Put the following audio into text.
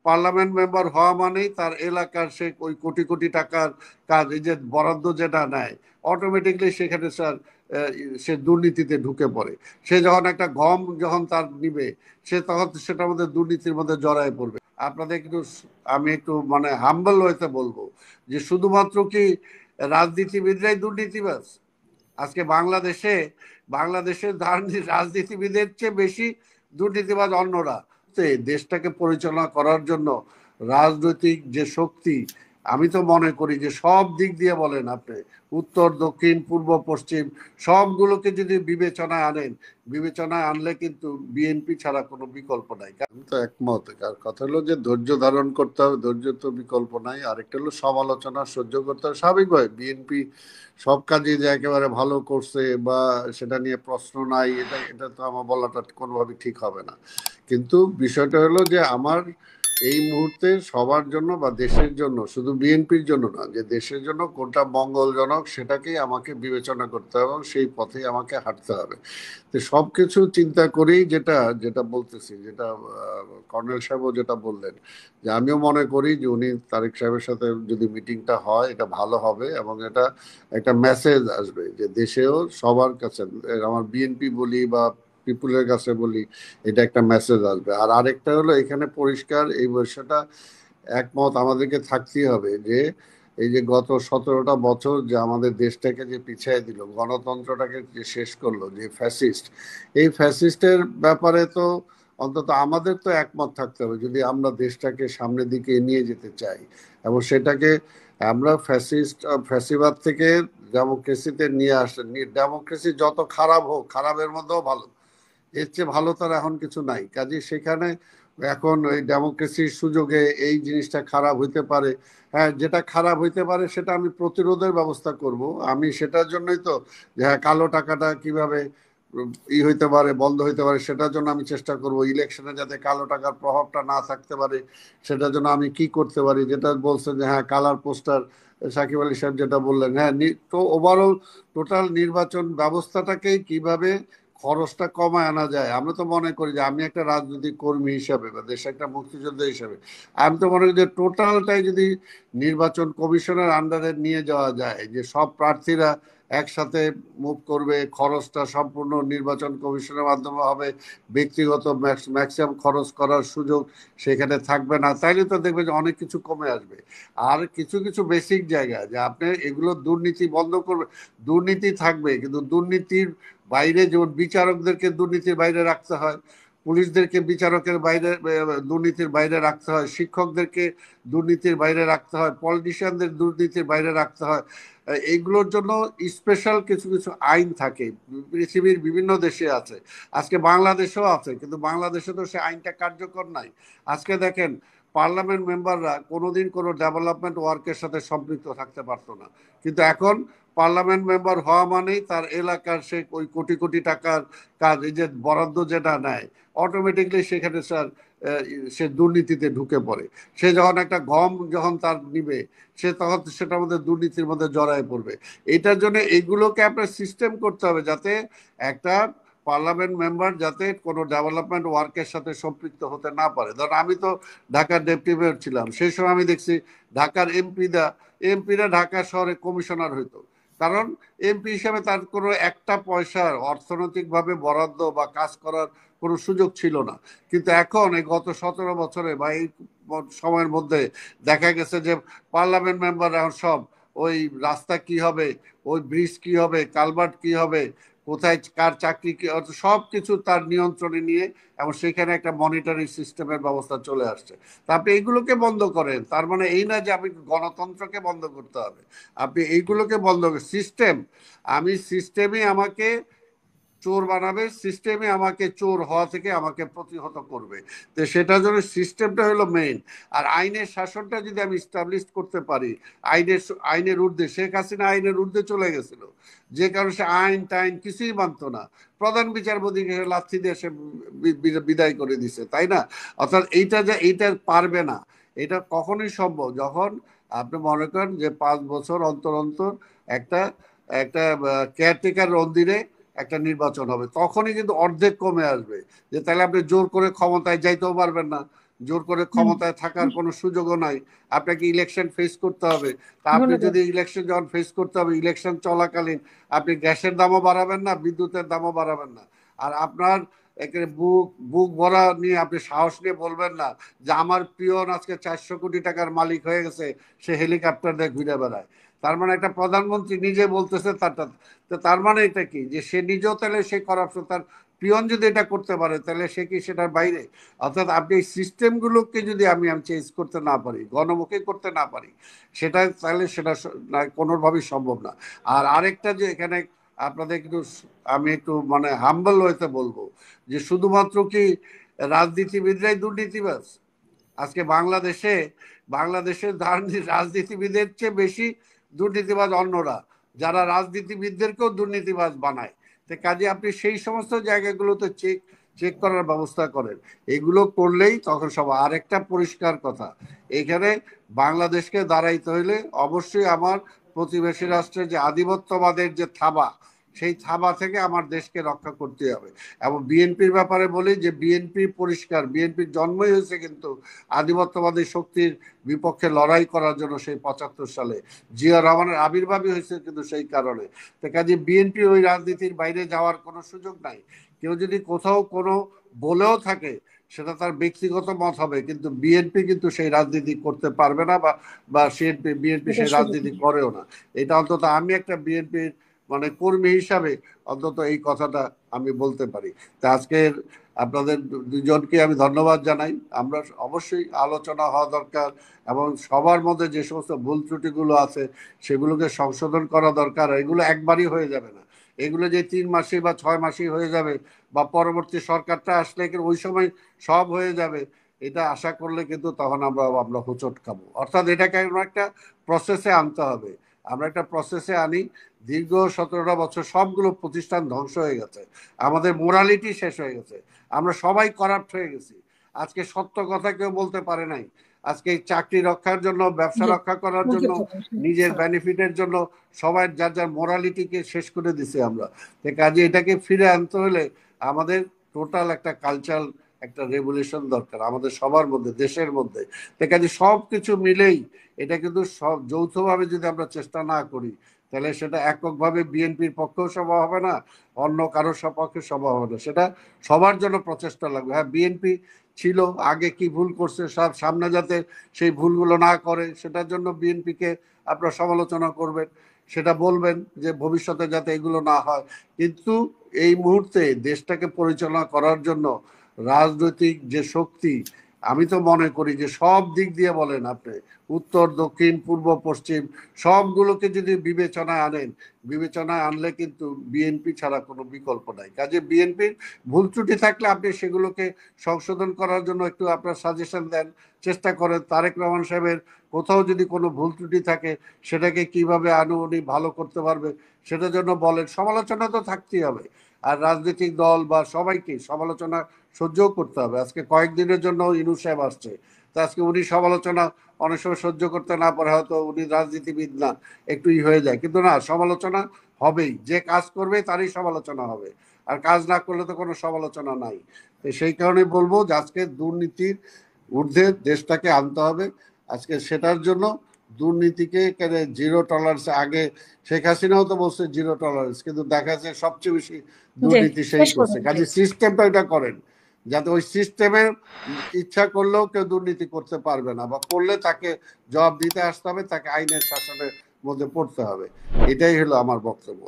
Parliament member হওয়া মানেই তার এলাকার সে ওই কোটি কোটি টাকার কাজ, এই যে বরাদ্দ যেটা নেয়, অটোমেটিকলি সেখানে স্যার সে দুর্নীতিতে ঢুকে পড়ে। সে যখন একটা গম যখন তার নিবে, সে তখন সেটার মধ্যে দুর্নীতির মধ্যে জড়ায় পড়বে। আপনাদের একটু, আমি একটু মানে হাম্বল হইতে বলবো যে শুধুমাত্র কি রাজনীতিবিদরাই দুর্নীতিবাজ? আজকে বাংলাদেশের রাজনীতিবিদের চেয়ে বেশি দুর্নীতিবাজ অন্যরা। দেশটাকে পরিচালনা করার জন্য রাজনৈতিক যে শক্তি, আমি তো মনে করি যে সব দিক দিয়ে বলেন আপনি, উত্তর দক্ষিণ পূর্ব পশ্চিম, সবগুলোকে যদি বিবেচনায় আনেন, বিবেচনায় আনলে কিন্তু বিএনপি ছাড়া কোনো বিকল্প নাই। আমি তো একমত। কথা হলো যে ধৈর্য ধারণ করতে হবে, ধৈর্য তো বিকল্প নাই। আরেকটা হলো সমালোচনা সহ্য করতে হবে। স্বাভাবিকভাবে বিএনপি সব কাজে যে একেবারে ভালো করছে বা সেটা নিয়ে প্রশ্ন নাই, এটা এটা তো আমার বলাটা কোনোভাবে ঠিক হবে না। কিন্তু বিষয়টা হলো যে আমার এই মুহূর্তে সবার জন্য বা দেশের জন্য, শুধু বিএনপির জন্য না, যে দেশের জন্য কোনটা মঙ্গলজনক সেটাকেই আমাকে বিবেচনা করতে হবে এবং সেই পথেই আমাকে হাঁটতে হবে। তো সবকিছু চিন্তা করেই যেটা যেটা বলতেছি, যেটা কর্নেল সাহেবও যেটা বললেন, যে আমিও মনে করি যে উনি তারেক সাহেবের সাথে যদি মিটিংটা হয় এটা ভালো হবে এবং এটা একটা মেসেজ আসবে যে দেশেও সবার কাছে, আমার বিএনপি বলি বা পিপুলের কাছে বলি, এটা একটা মেসেজ আসবে। আর আরেকটা হলো এখানে পরিষ্কার এই বিষয়টা একমত আমাদেরকে থাকতেই হবে যে এই যে গত 17টা বছর যে আমাদের দেশটাকে যে পিছিয়ে দিল, গণতন্ত্রটাকে যে শেষ করলো যে ফ্যাসিস্ট, এই ফ্যাসিস্টের ব্যাপারে তো অন্তত আমাদের তো একমত থাকতে হবে যদি আমরা দেশটাকে সামনের দিকে নিয়ে যেতে চাই। এবং সেটাকে আমরা ফ্যাসিবাদ থেকে ডেমোক্রেসিতে নিয়ে আসে। ডেমোক্রেসি যত খারাপ হোক, খারাপের মধ্যেও ভালো, এর চেয়ে ভালো তার এখন কিছু নাই। কাজে সেখানে এখন ওই ডেমোক্রেসির সুযোগে এই জিনিসটা খারাপ হইতে পারে। হ্যাঁ, যেটা খারাপ হইতে পারে সেটা আমি প্রতিরোধের ব্যবস্থা করব। আমি সেটার জন্যই তো যে হ্যাঁ, কালো টাকাটা কিভাবে হইতে পারে, বন্ধ হইতে পারে, সেটার জন্য আমি চেষ্টা করব। ইলেকশনে যাতে কালো টাকার প্রভাবটা না থাকতে পারে সেটার জন্য আমি কি করতে পারি, যেটা বলছে যে হ্যাঁ কালার পোস্টার, সাকিব আলী সাহেব যেটা বললেন, হ্যাঁ তো ওভারঅল টোটাল নির্বাচন ব্যবস্থাটাকেই কিভাবে খরচটা কমায় আনা যায়। আমরা তো মনে করি যে আমি একটা রাজনৈতিক কর্মী হিসাবে বা দেশে একটা মুক্তিযোদ্ধা হিসাবে আমি তো মনে করি যে টোটালটাই যদি নির্বাচন কমিশনের আন্ডারে নিয়ে যাওয়া যায়, যে সব প্রার্থীরা একসাথে মুভ করবে, খরচটা সম্পূর্ণ নির্বাচন কমিশনের মাধ্যমে হবে, ব্যক্তিগত ম্যাক্সিমাম খরচ করার সুযোগ সেখানে থাকবে না, তাইলে তো দেখবে যে অনেক কিছু কমে আসবে। আর কিছু কিছু বেসিক জায়গা যে আপনি এগুলো দুর্নীতি বন্ধ করবে, দুর্নীতি থাকবে কিন্তু দুর্নীতির বাইরে, যেমন বিচারকদেরকে দুর্নীতির বাইরে রাখতে হয়, পুলিশদেরকে বিচারকের বাইরে দুর্নীতির বাইরে রাখতে হয়, শিক্ষকদেরকে দুর্নীতির বাইরে রাখতে হয়, পলিটিশিয়ানদের দুর্নীতির বাইরে রাখতে হয়। এইগুলোর জন্য স্পেশাল কিছু কিছু আইন থাকে, পৃথিবীর বিভিন্ন দেশে আছে, আজকে বাংলাদেশেও আছে, কিন্তু বাংলাদেশে তো সে আইনটা কার্যকর নাই। আজকে দেখেন, পার্লামেন্ট মেম্বাররা কোনোদিন কোনো ডেভেলপমেন্ট ওয়ার্কের সাথে সম্পৃক্ত থাকতে পারতো না, কিন্তু এখন পার্লামেন্ট মেম্বার হওয়া মানেই তার এলাকার সে ওই কোটি কোটি টাকার কাজ, এই যে বরাদ্দ যেটা নেয়, অটোমেটিকলি সেখানে স্যার সে দুর্নীতিতে ঢুকে পড়ে। সে যখন একটা গম যখন তার নিবে, সে তখন সেটার মধ্যে দুর্নীতির মধ্যে জড়ায় পড়বে। এটার জন্য এইগুলোকে আপনার সিস্টেম করতে হবে যাতে একটা পার্লামেন্ট মেম্বার যাতে কোনো ডেভেলপমেন্ট ওয়ার্কের সাথে সম্পৃক্ত হতে না পারে। ধর আমি তো ঢাকার ডেপুটি মেয়র ছিলাম, সেই সময় আমি দেখছি ঢাকার এমপিরা ঢাকা শহরে কমিশনার হইতো, কারণ এমপি হিসেবে তার কোনো একটা পয়সার অর্থনৈতিকভাবে বরাদ্দ বা কাজ করার কোনো সুযোগ ছিল না। কিন্তু এখন এই গত 17 বছরে বা এই সময়ের মধ্যে দেখা গেছে যে পার্লামেন্ট মেম্বার এখন সব ওই রাস্তা কি হবে, ওই ব্রিজ কি হবে, কালভার্ট কি হবে, কোথায় কার চাকরি কি, সব কিছু তার নিয়ন্ত্রণে নিয়ে, এবং সেখানে একটা মনিটরিং সিস্টেমের ব্যবস্থা চলে আসছে। তা আপনি এইগুলোকে বন্ধ করেন, তার মানে এই না যে আপনি গণতন্ত্রকে বন্ধ করতে হবে। আপনি এইগুলোকে বন্ধ করেন, সিস্টেম, আমি সিস্টেমই আমাকে চোর বানাবে, সিস্টেমে আমাকে চোর হওয়া থেকে আমাকে প্রতিহত করবে। তো সেটার জন্য সিস্টেমটা হলো মেইন। আর আইনের শাসনটা যদি আমি স্টাবলিশ করতে পারি, আইনের আইনের ঊর্ধ্বে, শেখ হাসিনা আইনের ঊর্ধ্বে চলে গেছিল, যে কারণে সে আইন টাইন কিছুই মানতো না, প্রধান বিচারপতিকে লাথি দিয়ে সে বিদায় করে দিছে, তাই না? অর্থাৎ এইটা যে এইটা পারবে না, এটা কখনোই সম্ভব যখন আপনি মনে করেন যে 5 বছর অন্তর অন্তর একটা একটা কেয়ারটেকার অধীনে একটা নির্বাচন হবে, তখনই কিন্তু অর্ধেক কমে আসবে। যে তাহলে আপনি জোর করে ক্ষমতায় যাইতেও পারবেন না, জোর করে ক্ষমতায় থাকার কোনো সুযোগও নাই, আপনাকে ইলেকশন ফেস করতে হবে। তা আপনি ধন্যবাদ। যদি ইলেকশন যখন ফেস করতে হবে, ইলেকশন চলাকালীন আপনি গ্যাসের দামও বাড়াবেন না, বিদ্যুতের দামও বাড়াবেন না। আর আপনার একেবারে বুক বুক ভরা নিয়ে আপনি সাহস নিয়ে বলবেন না যে আমার পিয়ন আজকে 400 কোটি টাকার মালিক হয়ে গেছে, সে হেলিকপ্টার দিয়ে ঘুরে বেড়ায়। তার মানে একটা প্রধানমন্ত্রী নিজে বলতেছে তারটা, তো তার মানে এটা কি যে সে নিজেও তাহলে সে করাপশন, তার পিয়ন যদি এটা করতে পারে তাহলে সে কি সেটার বাইরে? অর্থাৎ আপনি এই সিস্টেমগুলোকে যদি আমি চেঞ্জ করতে না পারি, গণমুখী করতে না পারি, সেটা তাহলে সেটা কোনোভাবেই সম্ভব না। আর আরেকটা যে এখানে আপনাদের একটু আমি একটু মানে হাম্বল হইতে বলবো যে শুধুমাত্র কি রাজনীতিবিদরাই দুর্নীতিবাজ? আজকে বাংলাদেশের রাজনীতিবিদের চেয়ে বেশি দুর্নীতিবাজ অন্যরা, যারা রাজনীতিবিদদেরকেও দুর্নীতিবাজ বানায়। তো কাজে আপনি সেই সমস্ত জায়গাগুলোতে চেক চেক করার ব্যবস্থা করেন। এগুলো করলেই তখন সব। আরেকটা পরিষ্কার কথা, এখানে বাংলাদেশকে দাঁড়াইতে হইলে অবশ্যই আমার প্রতিবেশী রাষ্ট্রের যে আধিপত্যবাদের যে থাবা, সেই থাবা থেকে আমার দেশকে রক্ষা করতে হবে। এবং বিএনপির ব্যাপারে বলি যে বিএনপি পরিষ্কার, বিএনপির জন্মই হয়েছে কিন্তু আধিপত্যবাদী শক্তির বিপক্ষে লড়াই করার জন্য। সেই 75 সালে জিয়া রহমানের আবির্ভাবই হয়েছে কিন্তু সেই কারণে। তো কাজে বিএনপি ওই রাজনীতির বাইরে যাওয়ার কোনো সুযোগ নাই। কেউ যদি কোথাও কোনো বলেও থাকে সেটা তার ব্যক্তিগত মত হবে, কিন্তু বিএনপি কিন্তু সেই রাজনীতি করতে পারবে না, বা বা বিএনপি এটা সেই সুযোগ রাজনীতি নেই। করেও না। এটা অন্তত আমি একটা বিএনপির মানে কর্মী হিসাবে অন্তত এই কথাটা আমি বলতে পারি। তা আজকের আপনাদের দুজনকে আমি ধন্যবাদ জানাই। আমরা অবশ্যই আলোচনা হওয়া দরকার, এবং সবার মধ্যে যে সমস্ত ভুল ত্রুটিগুলো আছে সেগুলোকে সংশোধন করা দরকার। এগুলো একবারই হয়ে যাবে না, এগুলো যে 3 মাসে বা 6 মাসে হয়ে যাবে, বা পরবর্তী সরকারটা আসলে ওই সময় সব হয়ে যাবে, এটা আশা করলে কিন্তু তখন আমরা হোঁচট খাবো। অর্থাৎ এটাকে আমরা একটা প্রসেসে আনতে হবে। আমরা একটা প্রসেসে আনি। দীর্ঘ 17টা বছর সবগুলো প্রতিষ্ঠান ধ্বংস হয়ে গেছে, আমাদের মোরালিটি শেষ হয়ে গেছে, আমরা সবাই করাপ্ট হয়ে গেছি। আজকে সত্য কথা কেউ বলতে পারে নাই। আজকে চাকরি রক্ষার জন্য, ব্যবসা জি, রক্ষা করার জন্য, মুখে প্রকাশ। নিজের বেনিফিটের জন্য সবাই যার যার মোরালিটিকে শেষ করে দিছে আমরা। কাজে এটাকে ফিরে আনতে হলে আমাদের টোটাল একটা কালচারাল একটা রেভলিউশন দরকার আমাদের সবার মধ্যে, দেশের মধ্যে। কাজে সব কিছু মিলেই এটা কিন্তু সব যৌথভাবে যদি আমরা চেষ্টা না করি, তাহলে সেটা এককভাবে বিএনপির পক্ষেও সম্ভব হবে না, অন্য কারোর সপক্ষে সম্ভব হবে না। সেটা সবার জন্য প্রচেষ্টা লাগবে। হ্যাঁ, বিএনপি ছিল, আগে কি ভুল করছে সব সামনে যাতে সেই ভুলগুলো না করে, সেটার জন্য বিএনপিকে আপনারা সমালোচনা করবেন, সেটা বলবেন যে ভবিষ্যতে যাতে এগুলো না হয়। কিন্তু এই মুহূর্তে দেশটাকে পরিচালনা করার জন্য রাজনৈতিক যে শক্তি, আমি তো মনে করি যে সব দিক দিয়ে বলেন আপনি, উত্তর দক্ষিণ পূর্ব পশ্চিম, সবগুলোকে যদি বিবেচনায় আনেন, বিবেচনায় আনলে কিন্তু বিএনপি ছাড়া কোনো বিকল্প নাই। কাজে বিএনপির ভুল ত্রুটি থাকলে আপনি সেগুলোকে সংশোধন করার জন্য একটু আপনার সাজেশন দেন, চেষ্টা করেন। তারেক রহমান সাহেবের কোথাও যদি কোনো ভুল ত্রুটি থাকে সেটাকে কিভাবে উনি ভালো করতে পারবে সেটার জন্য বলেন। সমালোচনা তো থাকতেই হবে, আর রাজনৈতিক দল বা সবাইকে সমালোচনা সহ্যও করতে হবে। আজকে কয়েকদিনের জন্য ইনু সাহেব আসছে, তো আজকে উনি সমালোচনা অনেক সময় সহ্য করতে না পারে, হয়তো উনি রাজনীতিবিদ না, একটু হয়ে যায়, কিন্তু না, সমালোচনা হবেই। যে কাজ করবে তারই সমালোচনা হবে, আর কাজ না করলে তো কোনো সমালোচনা নাই। তো সেই কারণে বলবো যে আজকে দুর্নীতির ঊর্ধ্বে দেশটাকে আনতে হবে। আজকে সেটার জন্য দুর্নীতিকে জিরো টলারেন্স, আগে শেখ হাসিনাও তো বলছে জিরো টলারেন্স, কিন্তু দেখা যাচ্ছে সবচেয়ে বেশি জি, দুর্নীতি সেই শেষ করছে। করুন কাজে প্লিজ। সিস্টেমটা এটা করেন যাতে ওই সিস্টেমের ইচ্ছা করলেও কেউ দুর্নীতি করতে পারবে না, বা করলে তাকে জবাব দিতে আসতে হবে, তাকে আইনের শাসনের মধ্যে পড়তে হবে। এটাই হলো আমার বক্তব্য।